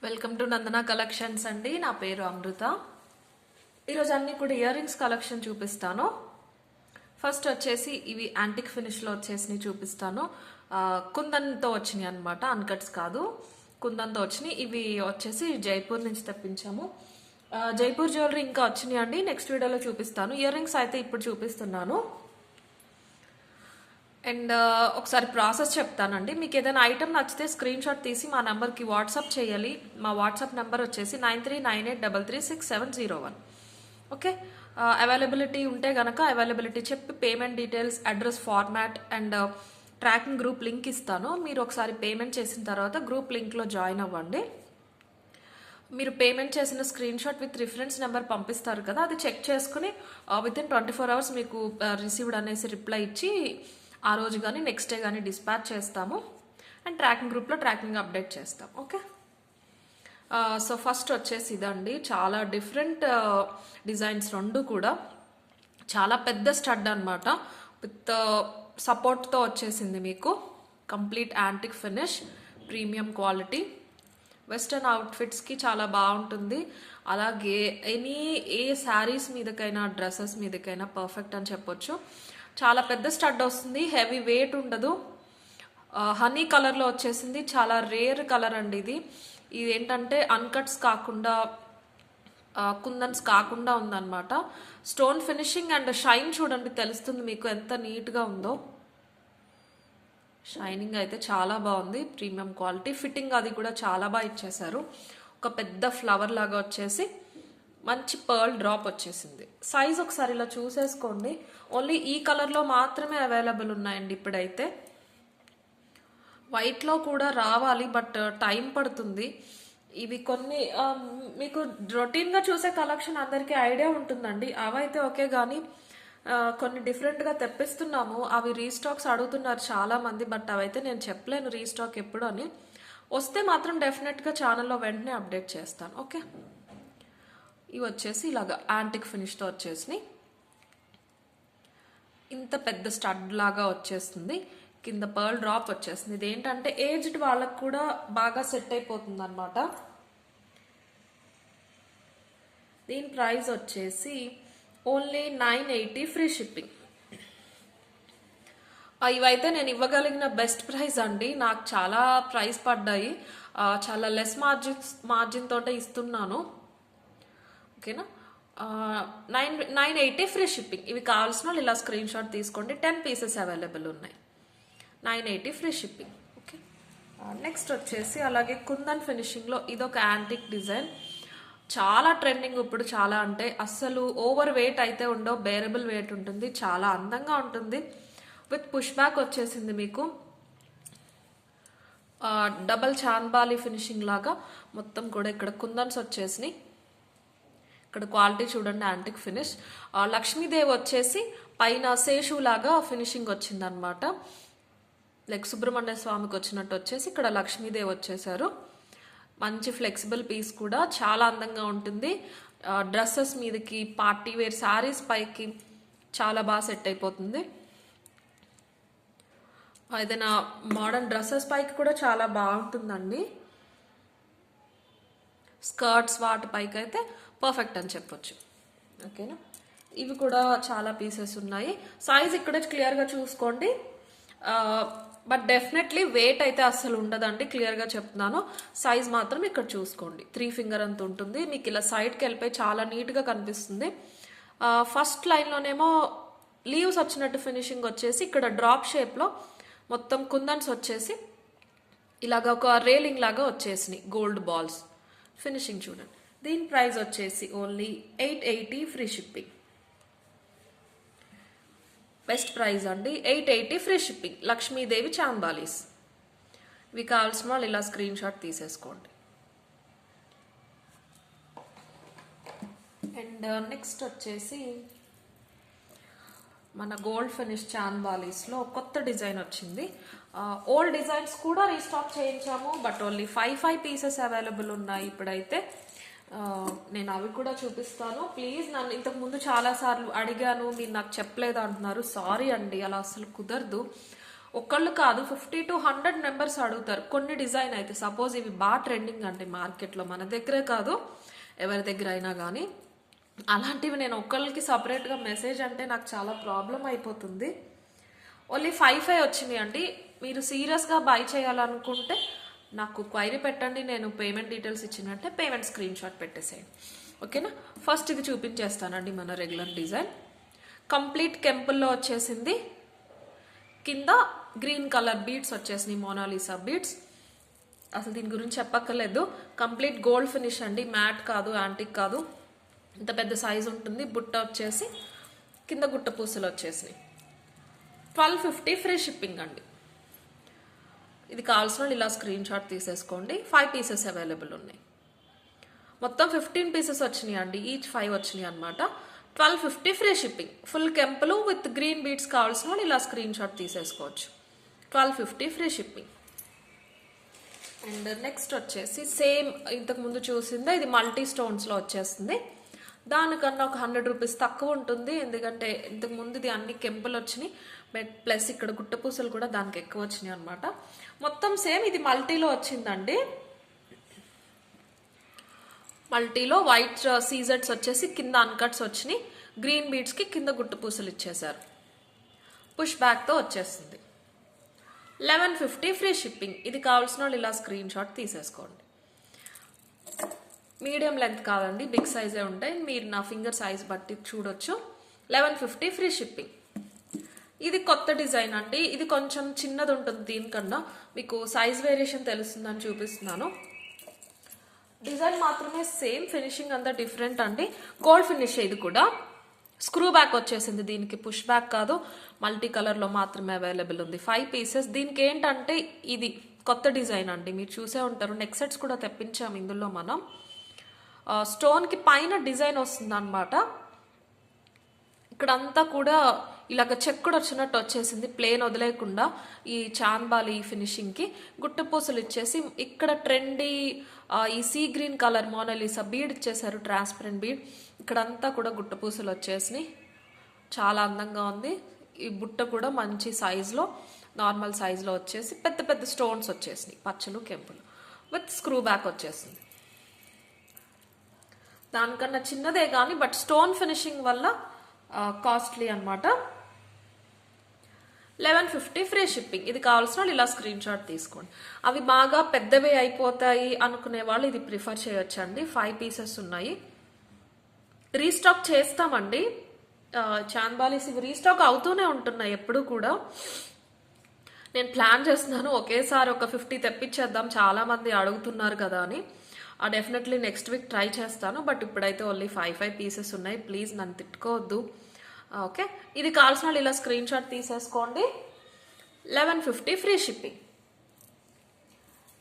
Welcome to Nandana collections అండి. నా పేరు అమృత. ఈరోజు అన్ని కూడా ఇయర్ రింగ్స్ కలెక్షన్ చూపిస్తాను. ఫస్ట్ వచ్చేసి ఇవి యాంటిక్ ఫినిష్లో వచ్చేసి చూపిస్తాను. కుందన్తో వచ్చినాయి అనమాట, అన్కట్స్ కాదు, కుందన్తో వచ్చినాయి. ఇవి వచ్చేసి జైపూర్ నుంచి తెప్పించాము. జైపూర్ జ్యువెలరీ ఇంకా వచ్చినాయి అండి, నెక్స్ట్ వీడియోలో చూపిస్తాను. ఇయర్ రింగ్స్ అయితే ఇప్పుడు చూపిస్తున్నాను. అండ్ ఒకసారి ప్రాసెస్ చెప్తానండి. మీకు ఏదైనా ఐటమ్ నచ్చితే స్క్రీన్ షాట్ తీసి మా నెంబర్కి వాట్సాప్ చేయాలి. మా వాట్సాప్ నెంబర్ వచ్చేసి 9398336701. ఓకే, అవైలబిలిటీ ఉంటే కనుక అవైలబిలిటీ చెప్పి payment details, address, format and tracking group link ఇస్తాను. మీరు ఒకసారి పేమెంట్ చేసిన తర్వాత గ్రూప్ లింక్లో జాయిన్ అవ్వండి. మీరు పేమెంట్ చేసిన screen shot with reference number పంపిస్తారు కదా, అది చెక్ చేసుకుని విత్ ఇన్ 24 hours మీకు రిసీవ్డ్ అనేసి రిప్లై ఇచ్చి ఆ రోజు కానీ నెక్స్ట్ డే కానీ డిస్పాచ్ చేస్తాము. అండ్ ట్రాకింగ్ గ్రూప్లో ట్రాకింగ్ అప్డేట్ చేస్తాం. ఓకే, సో ఫస్ట్ వచ్చేసి ఇదండి. చాలా డిఫరెంట్ డిజైన్స్, రెండు కూడా చాలా పెద్ద స్టడ్ అనమాట. విత్ సపోర్ట్తో వచ్చేసింది మీకు. Complete antique finish, premium quality, western అవుట్ఫిట్స్కి చాలా బాగుంటుంది. అలాగే ఏ శారీస్ మీదకైనా డ్రెస్సెస్ మీదకైనా పర్ఫెక్ట్ అని చెప్పొచ్చు. చాలా పెద్ద స్టడ్ వస్తుంది, హెవీ వెయిట్ ఉండదు. హనీ కలర్లో వచ్చేసింది, చాలా రేర్ కలర్ అండి ఇది. ఇది ఏంటంటే అన్కట్స్ కాకుండా కుందన్స్ కాకుండా ఉందన్నమాట. స్టోన్ ఫినిషింగ్ అండ్ షైన్ చూడండి, తెలుస్తుంది మీకు ఎంత నీట్గా ఉందో. షైనింగ్ అయితే చాలా బాగుంది, ప్రీమియం క్వాలిటీ. ఫిట్టింగ్ అది కూడా చాలా బాగా ఇచ్చేసారు. ఒక పెద్ద ఫ్లవర్ లాగా వచ్చేసి మంచి పర్ల్ డ్రాప్ వచ్చేసింది. సైజ్ ఒకసారి ఇలా చూసేసుకోండి. ఓన్లీ ఈ కలర్లో మాత్రమే అవైలబుల్ ఉన్నాయండి ఇప్పుడైతే. వైట్లో కూడా రావాలి, బట్ టైం పడుతుంది. ఇవి కొన్ని మీకు రొటీన్గా చూసే కలెక్షన్ అందరికీ ఐడియా ఉంటుందండి, అవైతే ఓకే. కానీ కొన్ని డిఫరెంట్గా తెప్పిస్తున్నాము, అవి రీస్టాక్స్ అడుగుతున్నారు చాలా మంది. బట్ అవైతే నేను చెప్పలేను రీస్టాక్ ఎప్పుడు అని. వస్తే మాత్రం డెఫినెట్గా ఛానల్లో వెంటనే అప్డేట్ చేస్తాను. ఓకే, ఇవి వచ్చేసి ఇలాగా యాంటిక్ ఫినిష్తో వచ్చేసి ఇంత పెద్ద స్టడ్ లాగా వచ్చేస్తుంది. కింద పర్ల్ డ్రాప్ వచ్చేస్తుంది. ఇది ఏంటంటే ఏజ్డ్ వాళ్ళకు కూడా బాగా సెట్ అయిపోతుంది అనమాట. దీని ప్రైస్ వచ్చేసి ఓన్లీ 980 ఫ్రీ షిప్పింగ్. ఇవైతే నేను ఇవ్వగలిగిన బెస్ట్ ప్రైస్ అండి. నాకు చాలా ప్రైస్ పడ్డాయి, చాలా లెస్ మార్జిన్ తోటే ఇస్తున్నాను. ఓకేనా, 980 ఫ్రీ షిప్పింగ్. ఇవి కావాల్సిన వాళ్ళు ఇలా స్క్రీన్ షాట్ తీసుకోండి. 10 పీసెస్ అవైలబుల్ ఉన్నాయి. 980 ఫ్రీ షిప్పింగ్. ఓకే, నెక్స్ట్ వచ్చేసి అలాగే కుందన్ ఫినిషింగ్లో ఇదొక యాంటిక్ డిజైన్. చాలా ట్రెండింగ్ ఇప్పుడు. చాలా అంటే అస్సలు ఓవర్ వెయిట్ అయితే ఉండవు, బేరబుల్ వెయిట్ ఉంటుంది, చాలా అందంగా ఉంటుంది. విత్ పుష్ బ్యాక్ వచ్చేసింది మీకు. డబల్ చాన్బాలి ఫినిషింగ్ లాగా మొత్తం కూడా ఇక్కడ కుందన్స్ వచ్చేసినాయి. ఇక్కడ క్వాలిటీ చూడండి, యాంటిక్ ఫినిష్. లక్ష్మీదేవి వచ్చేసి పైన శేషు లాగా ఫినిషింగ్ వచ్చిందనమాట. లైక్ సుబ్రహ్మణ్య స్వామికి వచ్చినట్టు వచ్చేసి ఇక్కడ లక్ష్మీదేవి వచ్చేసారు. మంచి ఫ్లెక్సిబుల్ పీస్ కూడా, చాలా అందంగా ఉంటుంది. డ్రెస్సెస్ మీదకి, పార్టీ వేర్ శారీస్ పైకి చాలా బాగా సెట్ అయిపోతుంది. ఏదైనా మోడర్న్ డ్రెస్సెస్ పైకి కూడా చాలా బాగుంటుందండి. స్కర్ట్స్ వాటి పైకి అయితే పర్ఫెక్ట్ అని చెప్పొచ్చు. ఓకేనా, ఇవి కూడా చాలా పీసెస్ ఉన్నాయి. సైజ్ ఇక్కడ క్లియర్గా చూసుకోండి. బట్ డెఫినెట్లీ వెయిట్ అయితే అస్సలు ఉండదండి, క్లియర్గా చెప్తున్నాను. సైజ్ మాత్రం ఇక్కడ చూసుకోండి. 3 ఫింగర్ అంత ఉంటుంది. మీకు ఇలా సైడ్కి వెళ్ళిపోయి చాలా నీట్గా కనిపిస్తుంది. ఫస్ట్ లైన్లోనేమో లీవ్స్ వచ్చినట్టు ఫినిషింగ్ వచ్చేసి ఇక్కడ డ్రాప్ షేప్లో మొత్తం కుందన్స్ వచ్చేసి ఇలాగ ఒక రేలింగ్ లాగా వచ్చేసినాయి, గోల్డ్ బాల్స్. ఫినిషింగ్ చూడండి. దీని ప్రైస్ వచ్చేసి only 880 free shipping. Best price అండి, 880 ఫ్రీ షిప్పింగ్. లక్ష్మీదేవి చాంబాలీస్. ఇవి కావాల్సిన వాళ్ళు ఇలా స్క్రీన్ షాట్ తీసేసుకోండి. అండ్ నెక్స్ట్ వచ్చేసి మన గోల్డ్ ఫినిష్ చాన్బాలీస్లో కొత్త డిజైన్ వచ్చింది. ఓల్డ్ డిజైన్స్ కూడా రీస్టాక్ చేయించాము, బట్ ఓన్లీ 5 పీసెస్ అవైలబుల్ ఉన్నాయి ఇప్పుడైతే. నేను అవి కూడా చూపిస్తాను. ప్లీజ్, నన్ను ఇంతకు ముందు చాలాసార్లు అడిగాను, మీరు నాకు చెప్పలేదు అంటున్నారు. సారీ అండి, అలా అసలు కుదరదు. ఒకళ్ళు కాదు 50 to 100 మెంబర్స్ అడుగుతారు కొన్ని డిజైన్ అయితే. సపోజ్ ఇవి బాగా ట్రెండింగ్ అంటే మార్కెట్లో, మన దగ్గరే కాదు ఎవరి దగ్గర అయినా కానీ. అలాంటివి నేను ఒకళ్ళకి సపరేట్గా మెసేజ్ అంటే నాకు చాలా ప్రాబ్లం అయిపోతుంది. ఓన్లీ 5 వచ్చినాయి అండి. మీరు సీరియస్గా బై చేయాలనుకుంటే నాకు క్వైరీ పెట్టండి, నేను పేమెంట్ డీటెయిల్స్ ఇచ్చినట్టే పేమెంట్ స్క్రీన్ షాట్ పెట్టేసేయండి. ఓకేనా. ఫస్ట్ ఇది చూపించేస్తానండి మన రెగ్యులర్ డిజైన్. కంప్లీట్ కెంపుల్లో వచ్చేసింది. కింద గ్రీన్ కలర్ బీడ్స్ వచ్చేసినాయి, మోనాలిసా బీడ్స్. అసలు దీని గురించి చెప్పక్కర్లేదు. కంప్లీట్ గోల్డ్ ఫినిష్ అండి, మ్యాట్ కాదు, యాంటిక్ కాదు. ఇంత పెద్ద సైజు ఉంటుంది. బుట్ట వచ్చేసి కింద గుట్ట పూసలు వచ్చేసినాయి. 1250 ఫ్రీ షిప్పింగ్ అండి. ఇది కావాల్సిన వాళ్ళు ఇలా స్క్రీన్ షాట్ తీసేసుకోండి. 5 పీసెస్ అవైలబుల్ ఉన్నాయి. మొత్తం 15 పీసెస్ వచ్చినాయి అండి, ఈచ్ 5 వచ్చినాయి అనమాట. 1250 ఫ్రీ షిప్పింగ్. ఫుల్ కెంపులు విత్ గ్రీన్ బీడ్స్ కావాల్సిన వాళ్ళు ఇలా స్క్రీన్ షాట్ తీసేసుకోవచ్చు. 1250 ఫ్రీ షిప్పింగ్. అండ్ నెక్స్ట్ వచ్చేసి సేమ్ ఇంతకు ముందు చూసిందే, ఇది మల్టీ స్టోన్స్లో వచ్చేస్తుంది. దానికన్నా ఒక 100 రూపీస్ తక్కువ ఉంటుంది, ఎందుకంటే ఇంతకు ముందు ఇది అన్ని కెంపులు వచ్చినాయి, ప్లస్ ఇక్కడ గుట్టపూసలు కూడా దానికి ఎక్కువ వచ్చినాయి అనమాట. మొత్తం సేమ్. ఇది మల్టీలో వచ్చిందండి. మల్టీలో వైట్ సీజెట్స్ వచ్చేసి కింద అన్కట్స్ వచ్చినాయి. గ్రీన్ బీడ్స్కి కింద గుట్టపూసలు ఇచ్చేసారు. పుష్ బ్యాక్తో వచ్చేస్తుంది. 1150 ఫ్రీ షిప్పింగ్. ఇది కావాల్సిన వాళ్ళు ఇలా స్క్రీన్ షాట్ తీసేసుకోండి. మీడియం లెంత్ కాదండి, బిగ్ సైజే ఉంటాయి. మీరు నా ఫింగర్ సైజ్ బట్టి చూడొచ్చు. 1150 ఫ్రీ షిప్పింగ్. ఇది కొత్త డిజైన్ అండి. ఇది కొంచెం చిన్నది ఉంటుంది దీనికన్నా. మీకు సైజ్ వేరియేషన్ తెలుస్తుందని చూపిస్తున్నాను. డిజైన్ మాత్రమే సేమ్, ఫినిషింగ్ అంతా డిఫరెంట్ అండి. Gold finish. ఇది కూడా స్క్రూ బ్యాక్ వచ్చేసింది దీనికి, పుష్ బ్యాక్ కాదు. మల్టీ కలర్లో మాత్రమే అవైలబుల్ ఉంది. 5 పీసెస్. దీనికి ఏంటంటే ఇది కొత్త డిజైన్ అండి, మీరు చూసే ఉంటారు. నెక్ సెట్స్ కూడా తెప్పించాము ఇందులో మనం. స్టోన్కి పైన డిజైన్ వస్తుంది అనమాట. ఇక్కడంతా కూడా ఇలాగ చెక్కుడు వచ్చినట్టు వచ్చేసింది, ప్లేన్ వదిలేకుండా. ఈ చాన్బాలి ఫినిషింగ్కి గుట్టపూసలు ఇచ్చేసి ఇక్కడ ట్రెండీ ఈ sea green colour Mona Lisa bead ఇచ్చేసారు, ట్రాన్స్పరెంట్ బీడ్. ఇక్కడంతా కూడా గుట్టపూసలు వచ్చేసినాయి. చాలా అందంగా ఉంది. ఈ బుట్ట కూడా మంచి సైజులో, నార్మల్ సైజులో వచ్చేసి పెద్ద పెద్ద స్టోన్స్ వచ్చేసినాయి, పచ్చలు కెంపులు విత్ స్క్రూ బ్యాక్ వచ్చేసింది. దానికన్నా చిన్నదే కానీ బట్ స్టోన్ ఫినిషింగ్ వల్ల కాస్ట్లీ అనమాట. 1150 ఫ్రీ షిప్పింగ్. ఇది కావాల్సిన వాళ్ళు ఇలా స్క్రీన్ షాట్ తీసుకోండి. అవి బాగా పెద్దవే అయిపోతాయి అనుకునే వాళ్ళు ఇది ప్రిఫర్ చేయొచ్చండి. 5 పీసెస్ ఉన్నాయి. రీస్టాక్ చేస్తామండి. చాన్బాలీస్ ఇవి రీస్టాక్ అవుతూనే ఉంటున్నాయి ఎప్పుడు కూడా. నేను ప్లాన్ చేస్తున్నాను ఒకేసారి ఒక 50 తెప్పించేద్దాం, చాలా మంది అడుగుతున్నారు కదా అని. డెఫినెట్లీ నెక్స్ట్ వీక్ ట్రై చేస్తాను. బట్ ఇప్పుడైతే ఓన్లీ 5 పీసెస్ ఉన్నాయి. ప్లీజ్ నన్ను తిట్టుకోవద్దు. ఓకే. ఇది కావాల్సిన వాళ్ళు ఇలా స్క్రీన్ షాట్ తీసేసుకోండి. 1150 ఫ్రీ షిప్పింగ్.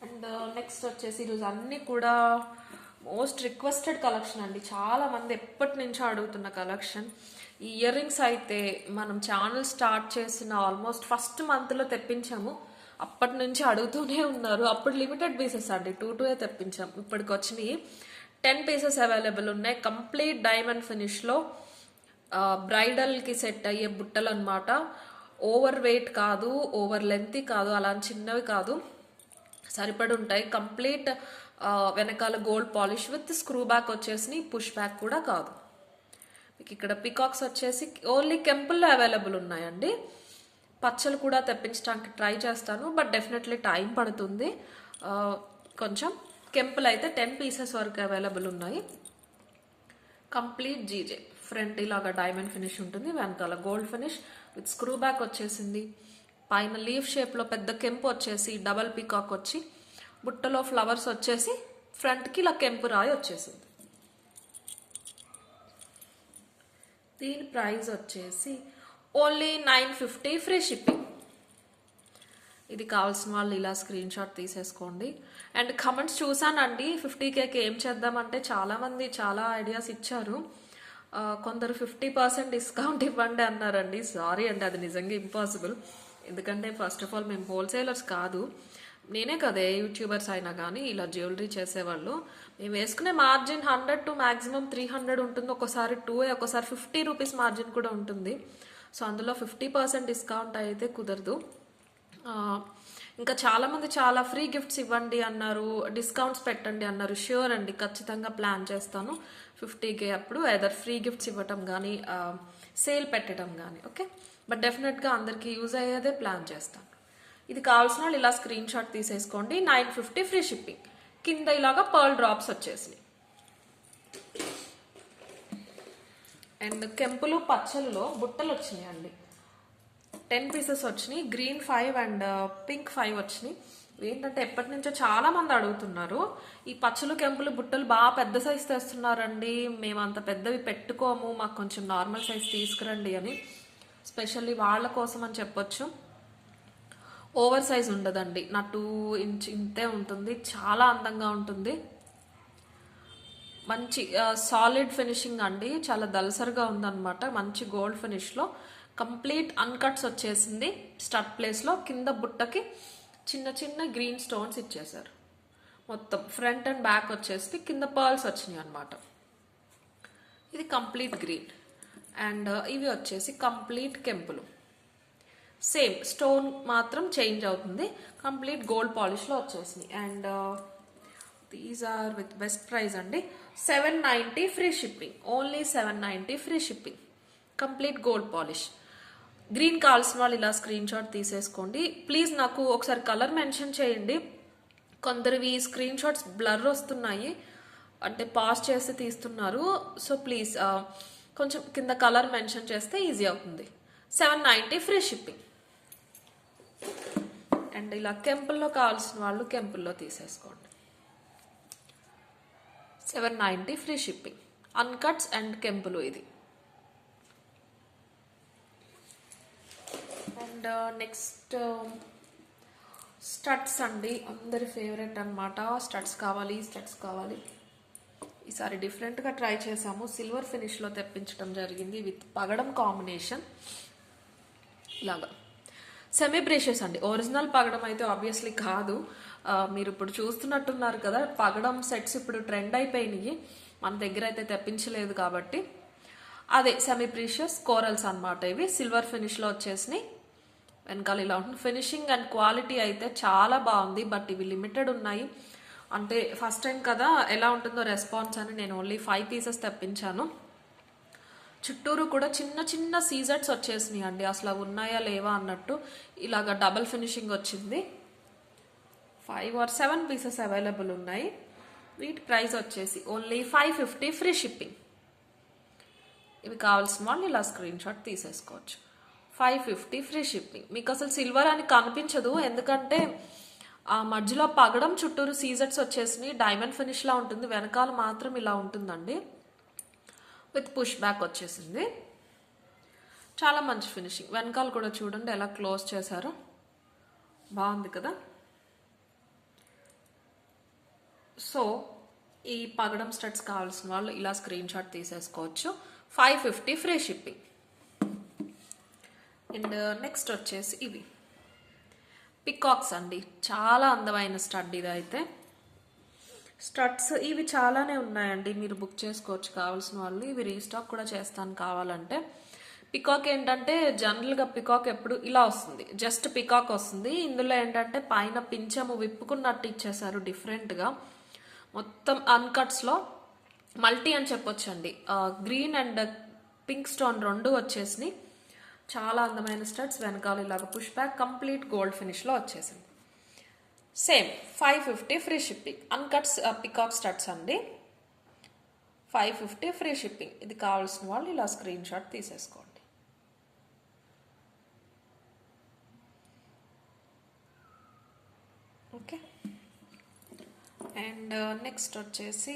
అండ్ నెక్స్ట్ వచ్చేసి ఈరోజు అన్నీ కూడా మోస్ట్ రిక్వెస్టెడ్ కలెక్షన్ అండి. చాలా మంది ఎప్పటి నుంచో అడుగుతున్న కలెక్షన్. ఈ ఇయర్ రింగ్స్ అయితే మనం ఛానల్ స్టార్ట్ చేసిన ఆల్మోస్ట్ ఫస్ట్ మంత్లో తెప్పించాము. అప్పటి నుంచి అడుగుతూనే ఉన్నారు. అప్పుడు లిమిటెడ్ పీసెస్ అండి, 2 తెప్పించాం. ఇప్పటికి వచ్చినాయి 10 పీసెస్ అవైలబుల్ ఉన్నాయి. కంప్లీట్ డైమండ్ ఫినిష్లో బ్రైడల్కి సెట్ అయ్యే బుట్టలు అనమాట. ఓవర్ వెయిట్ కాదు, ఓవర్ లెంత్ కాదు, అలా చిన్నవి కాదు, సరిపడి ఉంటాయి. కంప్లీట్ వెనకాల gold polish with screw back వచ్చేసి, పుష్ బ్యాక్ కూడా కాదు. మీకు ఇక్కడ పికాక్స్ వచ్చేసి ఓన్లీ కెంపుల్లో అవైలబుల్ ఉన్నాయండి. పచ్చలు కూడా తెప్పించడానికి ట్రై చేస్తాను, బట్ డెఫినెట్లీ టైం పడుతుంది కొంచెం. కెంపులు అయితే 10 పీసెస్ వరకు అవైలబుల్ ఉన్నాయి. Complete GJ. ఫ్రంట్ ఇలాగా డైమండ్ ఫినిష్ ఉంటుంది, వెనకాల gold finish with screw back వచ్చేసింది. పైన లీఫ్ షేప్లో పెద్ద కెంపు వచ్చేసి డబల్ పీకాక్ వచ్చి, బుట్టలో ఫ్లవర్స్ వచ్చేసి, ఫ్రంట్కి ఇలా కెంపు రాయి వచ్చేసింది. దీని ప్రైస్ వచ్చేసి ఓన్లీ 950 ఫ్రీ షిప్పింగ్. ఇది కావాల్సిన వాళ్ళు ఇలా స్క్రీన్ షాట్ తీసేసుకోండి. అండ్ కమెంట్స్ చూసానండి, 50Kకి ఏం చేద్దామంటే చాలామంది చాలా ఐడియాస్ ఇచ్చారు. కొందరు 50% డిస్కౌంట్ ఇవ్వండి అన్నారండి. సారీ అండి, అది నిజంగా ఇంపాసిబుల్. ఎందుకంటే ఫస్ట్ ఆఫ్ ఆల్ మేము హోల్సేలర్స్ కాదు. నేనే కదా యూట్యూబర్స్ అయినా కానీ ఇలా జ్యువెలరీ చేసేవాళ్ళు. మేము వేసుకునే మార్జిన్ 100 to maximum 300 ఉంటుంది. ఒకసారి 2, ఒకసారి 50 రూపీస్ మార్జిన్ కూడా ఉంటుంది. సో అందులో 50% డిస్కౌంట్ అయితే కుదరదు. ఆ, ఇంకా చాలామంది చాలా ఫ్రీ గిఫ్ట్స్ ఇవ్వండి అన్నారు, డిస్కౌంట్స్ పెట్టండి అన్నారు. ష్యూర్ అండి, ఖచ్చితంగా ప్లాన్ చేస్తాను 50K అప్పుడు ఎదర్ ఫ్రీ గిఫ్ట్స్ ఇవ్వటం కానీ సేల్ పెట్టడం కానీ. ఓకే, బట్ డెఫినెట్గా అందరికీ యూజ్ అయ్యేదే ప్లాన్ చేస్తాను. ఇది కావాల్సిన వాళ్ళు ఇలా స్క్రీన్ షాట్ తీసేసుకోండి. 950 ఫ్రీ షిప్పింగ్. కింద ఇలాగా పర్ల్ డ్రాప్స్ వచ్చేసినాయి. అండ్ కెంపులు పచ్చలలో బుట్టలు వచ్చినాయండి. 10 పీసెస్ వచ్చినాయి. గ్రీన్ 5 అండ్ పింక్ 5 వచ్చినాయి. ఏంటంటే ఎప్పటి నుంచో చాలా మంది అడుగుతున్నారు, ఈ పచ్చలు కెంపులు బుట్టలు బాగా పెద్ద సైజ్ తెస్తున్నారండి, మేము అంత పెద్దవి పెట్టుకోము, మాకు కొంచెం నార్మల్ సైజ్ తీసుకురండి అని. స్పెషల్లీ వాళ్ళ కోసం అని చెప్పొచ్చు. ఓవర్ సైజ్ ఉండదండి, నా 2 ఇంచ్ ఇంతే ఉంటుంది. చాలా అందంగా ఉంటుంది. మంచి సాలిడ్ ఫినిషింగ్ అండి, చాలా దల్సర్గా ఉందన్నమాట. మంచి గోల్డ్ ఫినిష్లో కంప్లీట్ అన్కట్స్ వచ్చేసింది. స్టడ్ ప్లేస్లో కింద బుట్టకి చిన్న చిన్న గ్రీన్ స్టోన్స్ ఇచ్చేసారు. మొత్తం ఫ్రంట్ అండ్ బ్యాక్ వచ్చేసి కింద పర్ల్స్ వచ్చినాయి అనమాట. ఇది కంప్లీట్ గ్రీన్. అండ్ ఇవి వచ్చేసి కంప్లీట్ కెంపులు. సేమ్ స్టోన్ మాత్రం చేంజ్ అవుతుంది. కంప్లీట్ గోల్డ్ పాలిష్లో వచ్చేసినాయి. And these are with best price అండి. 790 free shipping. Only 790 free shipping. Complete gold polish. Green కావాల్సిన వాళ్ళు ఇలా స్క్రీన్ షాట్ తీసేసుకోండి. ప్లీజ్ నాకు ఒకసారి కలర్ మెన్షన్ చేయండి. కొందరివి స్క్రీన్ షాట్స్ బ్లర్ వస్తున్నాయి, అంటే పాజ్ చేసి తీస్తున్నారు. సో ప్లీజ్ కొంచెం కింద కలర్ మెన్షన్ చేస్తే ఈజీ అవుతుంది. 790 ఫ్రీ షిప్పింగ్. అండ్ ఇలా కెంపుల్లో కావాల్సిన వాళ్ళు కెంపుల్లో తీసేసుకోండి. 790 ఫ్రీ షిప్పింగ్. అన్కట్స్ అండ్ కెంపులు ఇది. అండ్ నెక్స్ట్ స్టడ్స్ అండి, అందరి ఫేవరెట్ అనమాట. స్టడ్స్ కావాలి. ఈసారి డిఫరెంట్గా ట్రై చేసాము. సిల్వర్ ఫినిష్లో తెప్పించడం జరిగింది విత్ పగడం కాంబినేషన్. ఇలాగా సెమీ బ్రేషెస్ అండి. ఒరిజినల్ పగడం అయితే ఆబ్వియస్లీ కాదు. మీరు ఇప్పుడు చూస్తున్నట్టున్నారు కదా, పగడం సెట్స్ ఇప్పుడు ట్రెండ్ అయిపోయినాయి. మన దగ్గర అయితే తెప్పించలేదు కాబట్టి అదే సెమీ ప్రీషియస్ కోరల్స్ అనమాట. ఇవి సిల్వర్ ఫినిష్లో వచ్చేసినాయి. వెనకాల ఇలా ఉంటుంది. ఫినిషింగ్ అండ్ క్వాలిటీ అయితే చాలా బాగుంది. బట్ ఇవి లిమిటెడ్ ఉన్నాయి. అంటే ఫస్ట్ టైం కదా, ఎలా ఉంటుందో రెస్పాన్స్ అని నేను ఓన్లీ 5 పీసెస్ తెప్పించాను. చుట్టూరు కూడా చిన్న చిన్న సీజర్స్ వచ్చేసినాయి అండి. అసలు అవి ఉన్నాయా లేవా అన్నట్టు. ఇలాగా డబల్ ఫినిషింగ్ వచ్చింది. 5 or 7 పీసెస్ అవైలబుల్ ఉన్నాయి. వీటి ప్రైస్ వచ్చేసి ఓన్లీ 550 ఫ్రీ షిప్పింగ్. ఇవి కావాల్సిన వాళ్ళు ఇలా స్క్రీన్ షాట్ తీసేసుకోవచ్చు. 550 ఫ్రీ షిప్పింగ్. మీకు అసలు సిల్వర్ అని కనిపించదు, ఎందుకంటే ఆ మధ్యలో పగడం చుట్టూరు సీజర్స్ వచ్చేసినాయి. డైమండ్ ఫినిష్లా ఉంటుంది. వెనకాల మాత్రం ఇలా ఉంటుందండి, విత్ పుష్ బ్యాక్ వచ్చేసింది. చాలా మంచి ఫినిషింగ్. వెనకాల కూడా చూడండి ఎలా క్లోజ్ చేశారో, బాగుంది కదా. సో ఈ పగడం స్టడ్స్ కావాల్సిన వాళ్ళు ఇలా స్క్రీన్ షాట్ తీసేసుకోవచ్చు. 550 ఫ్రీ షిప్పింగ్. అండ్ నెక్స్ట్ వచ్చేసి ఇవి పికాక్స్ అండి. చాలా అందమైన స్టడ్ ఇది అయితే. స్టడ్స్ ఇవి చాలానే ఉన్నాయండి, మీరు బుక్ చేసుకోవచ్చు కావాల్సిన వాళ్ళు. ఇవి రీస్టాక్ కూడా చేస్తాను కావాలంటే. పికాక్ ఏంటంటే జనరల్గా పికాక్ ఎప్పుడు ఇలా వస్తుంది, జస్ట్ పికాక్ వస్తుంది. ఇందులో ఏంటంటే పైన పింఛము విప్పుకున్నట్టు ఇచ్చేసారు డిఫరెంట్గా. మొత్తం అన్కట్స్లో మల్టీ అని చెప్పొచ్చండి. గ్రీన్ అండ్ పింక్ స్టోన్ 2 వచ్చేసినాయి. చాలా అందమైన స్టడ్స్. వెనకాల ఇలాగ పుష్ బ్యాక్ కంప్లీట్ గోల్డ్ ఫినిష్లో వచ్చేసింది. Same 550 free shipping. అన్కట్స్ peacock studs అండి. 550 ఫ్రీ షిప్పింగ్. ఇది కావాల్సిన వాళ్ళు ఇలా స్క్రీన్ షాట్ తీసేసుకోండి. ఓకే. అండ్ నెక్స్ట్ వచ్చేసి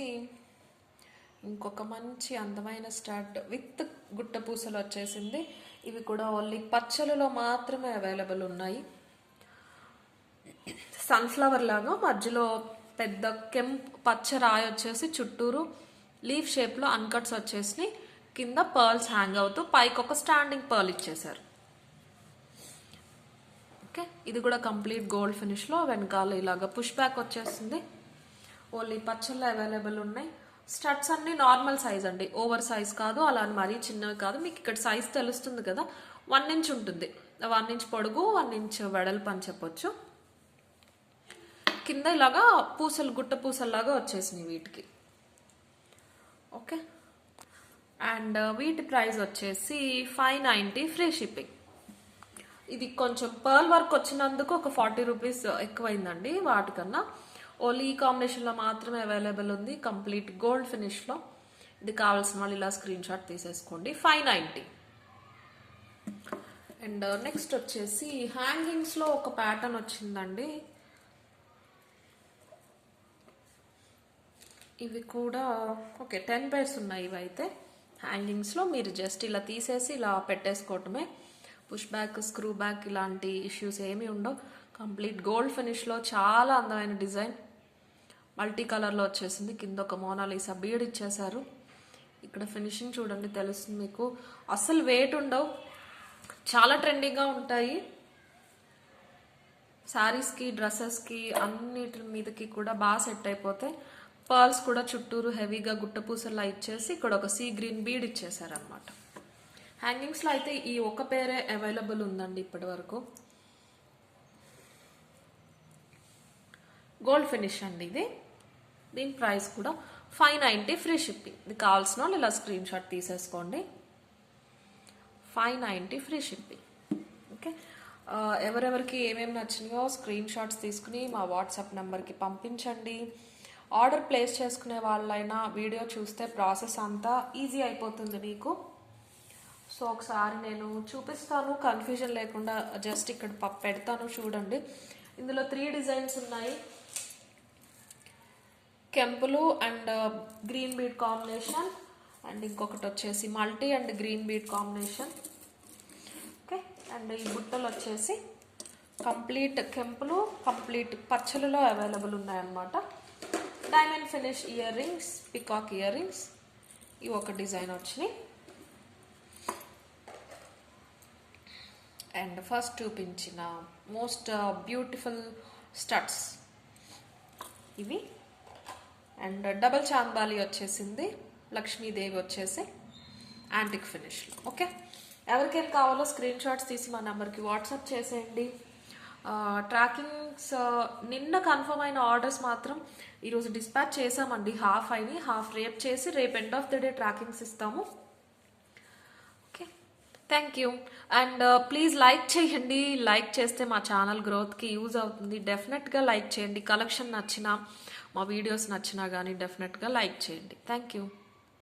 ఇంకొక మంచి అందమైన స్టడ్ విత్ గుట్ట పూసలు వచ్చేసింది. ఇవి కూడా ఓన్లీ పచ్చలలో మాత్రమే అవైలబుల్ ఉన్నాయి. సన్ఫ్లవర్ లాగా మధ్యలో పెద్ద పచ్చ రాయి వచ్చేసి చుట్టూరు లీఫ్ షేప్లో అన్కట్స్ వచ్చేసి కింద పర్ల్స్ హ్యాంగ్ అవుతూ పైకి ఒక స్టాండింగ్ పర్ల్ ఇచ్చేసారు. ఓకే, ఇది కూడా కంప్లీట్ గోల్డ్ ఫినిష్లో. వెనకాల ఇలాగ పుష్ బ్యాక్ వచ్చేస్తుంది. ఓన్లీ పచ్చళ్ళు అవైలబుల్ ఉన్నాయి. స్టడ్స్ అన్ని నార్మల్ సైజ్ అండి, ఓవర్ సైజ్ కాదు, అలా మరీ చిన్నవి కాదు. మీకు ఇక్కడ సైజ్ తెలుస్తుంది కదా, 1 ఇంచ్ ఉంటుంది. 1 ఇంచ్ పొడుగు 1 ఇంచ్ వెడల్పు అని చెప్పొచ్చు. కింద ఇలాగా పూసలు గుట్ట పూసల్లాగా వచ్చేసినాయి వీటికి. ఓకే, అండ్ వీటి ప్రైస్ వచ్చేసి 590 ఫ్రీ షిప్పింగ్. ఇది కొంచెం పర్ల్ వర్క్ వచ్చినందుకు ఒక 40 రూపీస్ ఎక్కువైందండి వాటికన్నా. ఓన్లీ ఈ కాంబినేషన్లో మాత్రమే అవైలబుల్ ఉంది, కంప్లీట్ గోల్డ్ ఫినిష్లో. ఇది కావాల్సిన వాళ్ళు ఇలా స్క్రీన్ షాట్ తీసేసుకోండి. 590. అండ్ నెక్స్ట్ వచ్చేసి హ్యాంగింగ్స్లో ఒక ప్యాటర్న్ వచ్చిందండి. ఇవి కూడా ఓకే 10 pairs ఉన్నాయి. ఇవి అయితే హ్యాంగింగ్స్లో మీరు జస్ట్ ఇలా తీసేసి ఇలా పెట్టేసుకోవటమే. పుష్ బ్యాక్, స్క్రూ బ్యాక్ ఇలాంటి ఇష్యూస్ ఏమీ ఉండవు. కంప్లీట్ గోల్డ్ ఫినిష్లో చాలా అందమైన డిజైన్. మల్టీ కలర్లో వచ్చేసింది. కింద ఒక మోనాలిసా బీడ్ ఇచ్చేసారు. ఇక్కడ ఫినిషింగ్ చూడండి, తెలుస్తుంది మీకు. అస్సలు వెయిట్ ఉండవు, చాలా ట్రెండింగ్గా ఉంటాయి. శారీస్కి, డ్రెస్సెస్కి అన్నిటి మీదకి కూడా బాగా సెట్ అయిపోతాయి. పర్ల్స్ కూడా చుట్టూరు హెవీగా గుట్టపూసల్లా ఇచ్చేసి ఇక్కడ ఒక సీ గ్రీన్ బీడ్ ఇచ్చేసారనమాట. హ్యాంగింగ్స్లో అయితే ఈ ఒక పేరే అవైలబుల్ ఉందండి ఇప్పటి వరకు. గోల్డ్ ఫినిష్ అండి ఇది. దీని ప్రైస్ కూడా 590 ఫ్రీ షిప్పింగ్. ఇది కావాల్సిన వాళ్ళు ఇలా స్క్రీన్ షాట్ తీసేసుకోండి. 590 ఫ్రీ షిప్పింగ్. ఓకే, ఎవరెవరికి ఏమేమి నచ్చినాయో స్క్రీన్ షాట్స్ తీసుకుని మా వాట్సాప్ నెంబర్కి పంపించండి. ఆర్డర్ ప్లేస్ చేసుకునే వాళ్ళైనా వీడియో చూస్తే ప్రాసెస్ అంతా ఈజీ అయిపోతుంది మీకు. సో ఒకసారి నేను చూపిస్తాను, కన్ఫ్యూజన్ లేకుండా జస్ట్ ఇక్కడ పెడతాను చూడండి. ఇందులో 3 డిజైన్స్ ఉన్నాయి. కెంపులు and green bead combination, and ఇంకొకటి వచ్చేసి multi and green bead combination. Okay, and ఈ బుట్టలు వచ్చేసి కంప్లీట్ కెంపులు, కంప్లీట్ పచ్చలలో అవైలబుల్ ఉన్నాయన్నమాట. Diamond finish ear rings, peacock ear rings, ఇవి ఒక డిజైన్ వచ్చినాయి. అండ్ ఫస్ట్ చూపించిన మోస్ట్ బ్యూటిఫుల్ స్టడ్స్ ఇవి. అండ్ డబల్ చాంబాలి వచ్చేసింది, లక్ష్మీదేవి వచ్చేసి యాంటిక్ ఫినిష్లో. ఓకే, ఎవరికైనా కావాలో స్క్రీన్ షాట్స్ తీసి మా నెంబర్కి వాట్సాప్ చేసేయండి. ట్రాకింగ్స్ నిన్న కన్ఫర్మ్ అయిన ఆర్డర్స్ మాత్రం ఈరోజు డిస్పాచ్ చేసామండి. హాఫ్ అయినాయి, హాఫ్ రేపు చేసి రేపు end of the day trackings ఇస్తాము. Okay, thank you. And please like చేయండి. లైక్ చేస్తే మా ఛానల్ గ్రోత్కి యూజ్ అవుతుంది. డెఫినెట్గా లైక్ చేయండి. కలెక్షన్ నచ్చినా, మా వీడియోస్ నచ్చినా కానీ డెఫినెట్గా లైక్ చేయండి. Thank you.